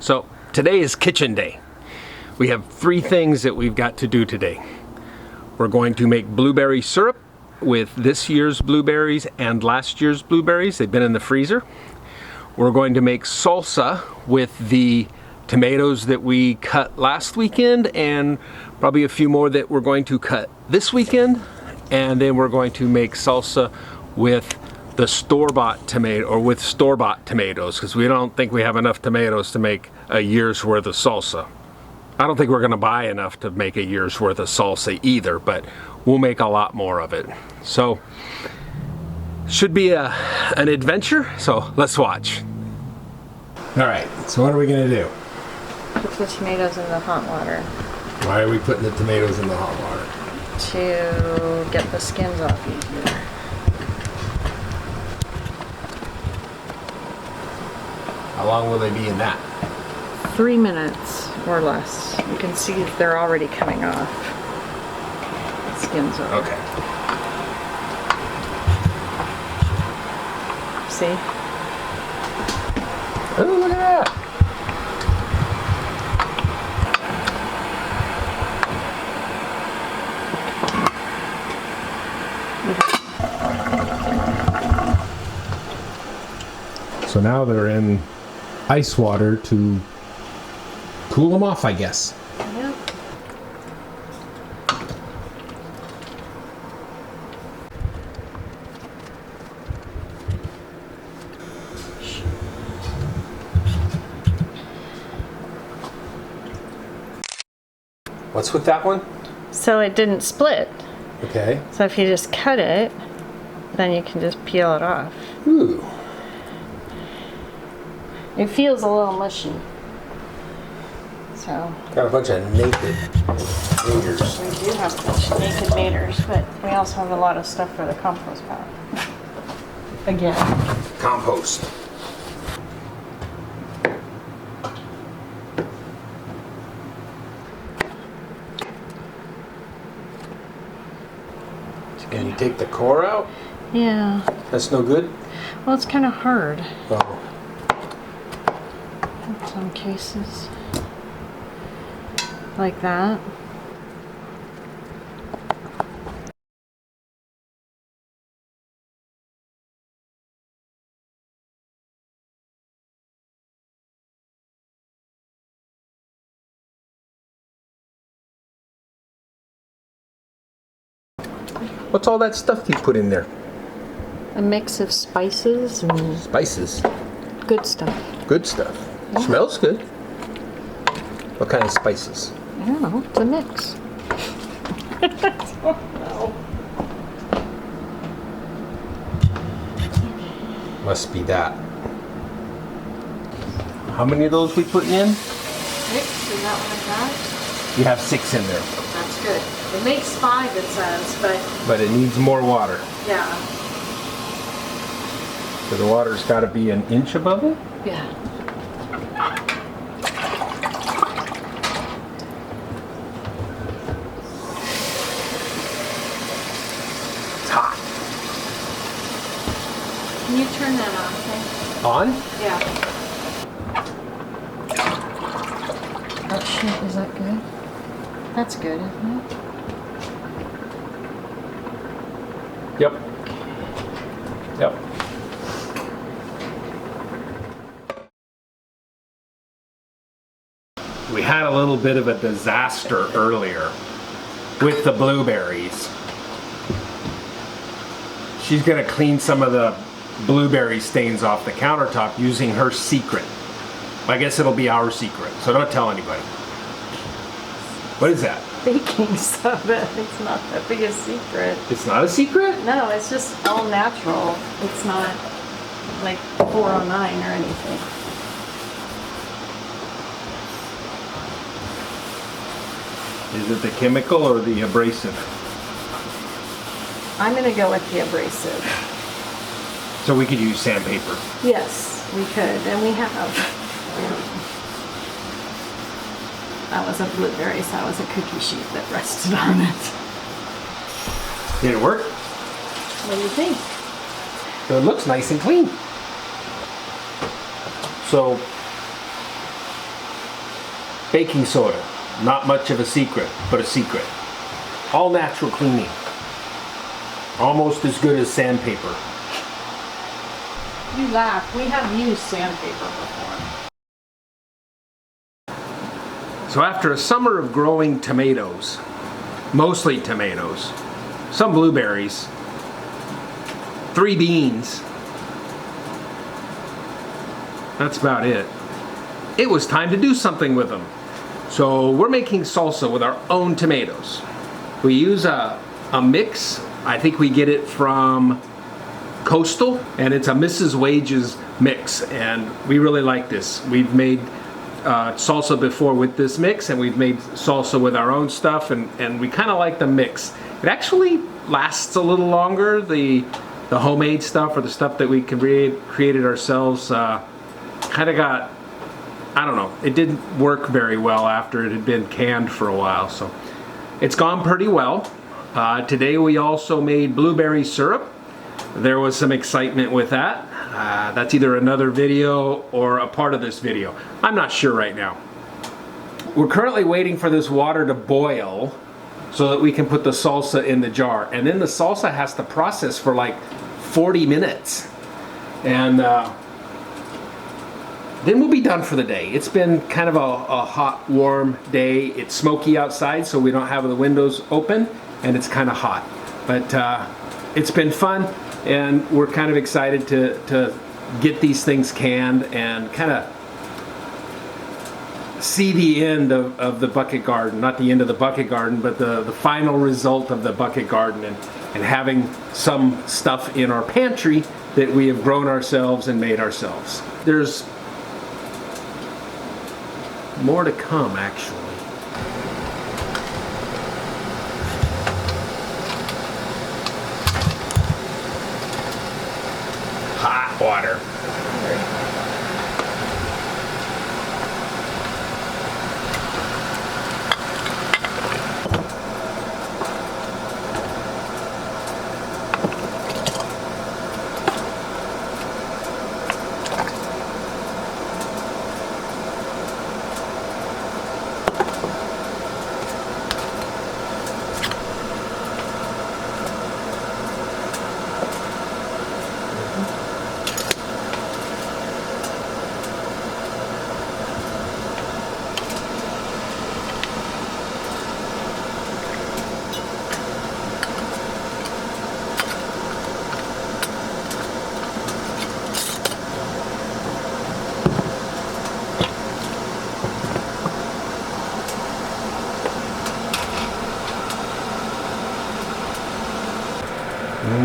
So today is kitchen day. We have 3 things that we've got to do today. We're going to make blueberry syrup with this year's blueberries and last year's blueberries. They've been in the freezer. We're going to make salsa with the tomatoes that we cut last weekend and probably a few more that we're going to cut this weekend. And then we're going to make salsa with the store-bought tomato, or with store-bought tomatoes, because we don't think we have enough tomatoes to make a year's worth of salsa. I don't think we're gonna buy enough to make a year's worth of salsa either, but we'll make a lot more of it. So, should be an adventure, so let's watch. All right, so what are we gonna do? Put the tomatoes in the hot water. Why are we putting the tomatoes in the hot water? To get the skins off easier. How long will they be in that? 3 minutes or less. You can see they're already coming off. The skins are. Okay. See? Oh, look at that. So now they're in ice water to cool them off, I guess. Yep. What's with that one? So it didn't split. Okay. So if you just cut it, then you can just peel it off. Ooh. It feels a little mushy. So Got a bunch of naked fingers. we do have a bunch of naked maters, but we also have a lot of stuff for the compost pile. Again. Compost. Can you take the core out? Yeah. That's no good? Well, it's kind of hard Oh. in some cases. Like that. What's all that stuff you put in there? A mix of spices and Spices. good stuff. Good stuff. Smells good. What kind of spices? I don't know, it's a mix. Must be that. How many of those we putting in? 6, is that what I got? You have 6 in there. That's good. It makes 5, it says, but But it needs more water. yeah. So the water's got to be an inch above it? Yeah. It's hot. Can you turn that on, okay? On? Yeah. Oh shit, is that good? That's good, isn't it? Yep. Yep. We had a little bit of a disaster earlier with the blueberries. She's gonna clean some of the blueberry stains off the countertop using her secret. I guess it'll be our secret, so don't tell anybody. What is that? Baking soda. It's not that big a secret. It's not a secret? No, it's just all natural. It's not like 409 or anything. Is it the chemical or the abrasive? I'm gonna go with the abrasive. So we could use sandpaper. Yes, we could, and we have. That was a blueberry, so that was a cookie sheet that rested on it. Did it work? What do you think? So it looks nice and clean. So Baking soda, not much of a secret, but a secret. All natural cleaning. Almost as good as sandpaper. You laugh. We have used sandpaper before. So after a summer of growing tomatoes, mostly tomatoes, some blueberries, 3 beans, that's about it. It was time to do something with them. So we're making salsa with our own tomatoes. We use a mix. I think we get it from Coastal, and it's a Mrs. Wage's mix, and we really like this. We've made salsa before with this mix, and we've made salsa with our own stuff, and we kind of like the mix. It actually lasts a little longer. The homemade stuff, or the stuff that we created ourselves, kind of got, I don't know, it didn't work very well after it had been canned for a while. So it's gone pretty well. Today we also made blueberry syrup. There was some excitement with that. That's either another video or a part of this video. I'm not sure right now. We're currently waiting for this water to boil so that we can put the salsa in the jar. And then the salsa has to process for like 40 minutes. And then we'll be done for the day. It's been kind of a hot, warm day. It's smoky outside, so we don't have the windows open, and it's kind of hot. But it's been fun, and we're kind of excited to get these things canned and kind of see the end of the bucket garden. Not the end of the bucket garden, but the final result of the bucket garden, and having some stuff in our pantry that we have grown ourselves and made ourselves. There's more to come, actually. Hot water.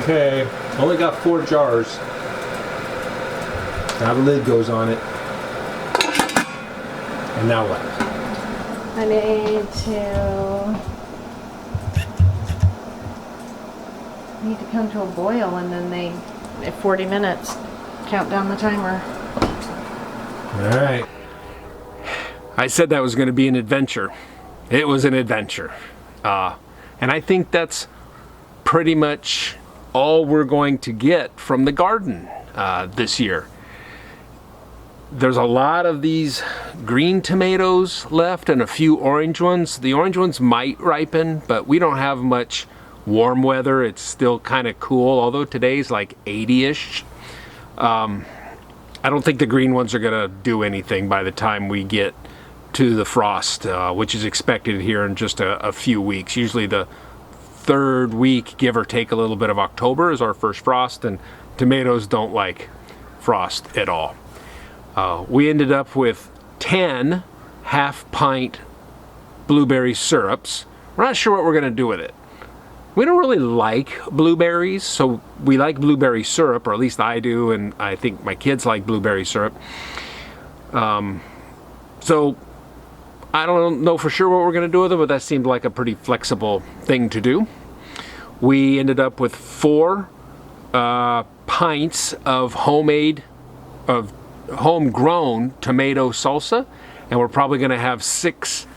Okay, only got 4 jars. Now the lid goes on it. And now what? I need to come to a boil, and then at 40 minutes, count down the timer. All right. I said that was going to be an adventure. It was an adventure. And I think that's pretty much all we're going to get from the garden this year. There's a lot of these green tomatoes left and a few orange ones. The orange ones might ripen, but we don't have much warm weather. It's still kind of cool, although today's like 80-ish. I don't think the green ones are gonna do anything by the time we get to the frost, which is expected here in just a few weeks. Usually the 3rd week, give or take a little bit of October, is our first frost, and tomatoes don't like frost at all. We ended up with 10 half-pint blueberry syrups. We're not sure what we're going to do with it. We don't really like blueberries, so we like blueberry syrup, or at least I do, and I think my kids like blueberry syrup. So I don't know for sure what we're going to do with it, but that seemed like a pretty flexible thing to do. We ended up with 4 pints of homegrown tomato salsa, and we're probably going to have 6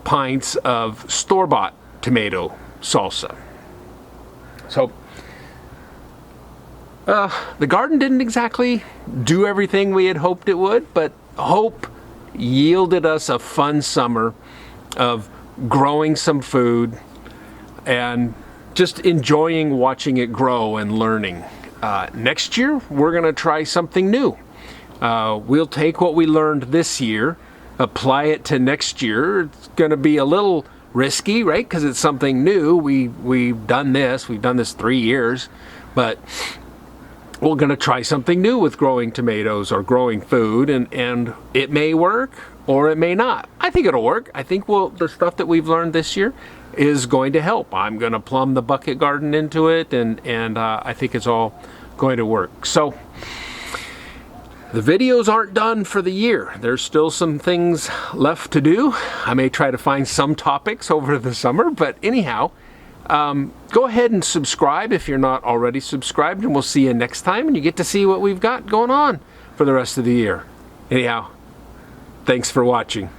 pints of store-bought tomato salsa. So the garden didn't exactly do everything we had hoped it would, but hope yielded us a fun summer of growing some food and just enjoying watching it grow and learning. Next year, we're going to try something new. We'll take what we learned this year, apply it to next year. It's going to be a little risky, right? Because it's something new. We've done this 3 years, but we're going to try something new with growing tomatoes or growing food, and it may work or it may not. I think it'll work. I think the stuff that we've learned this year is going to help. I'm going to plumb the bucket garden into it, and I think it's all going to work. So the videos aren't done for the year. There's still some things left to do. I may try to find some topics over the summer, but anyhow, go ahead and subscribe if you're not already subscribed, and we'll see you next time, and you get to see what we've got going on for the rest of the year. Anyhow, thanks for watching.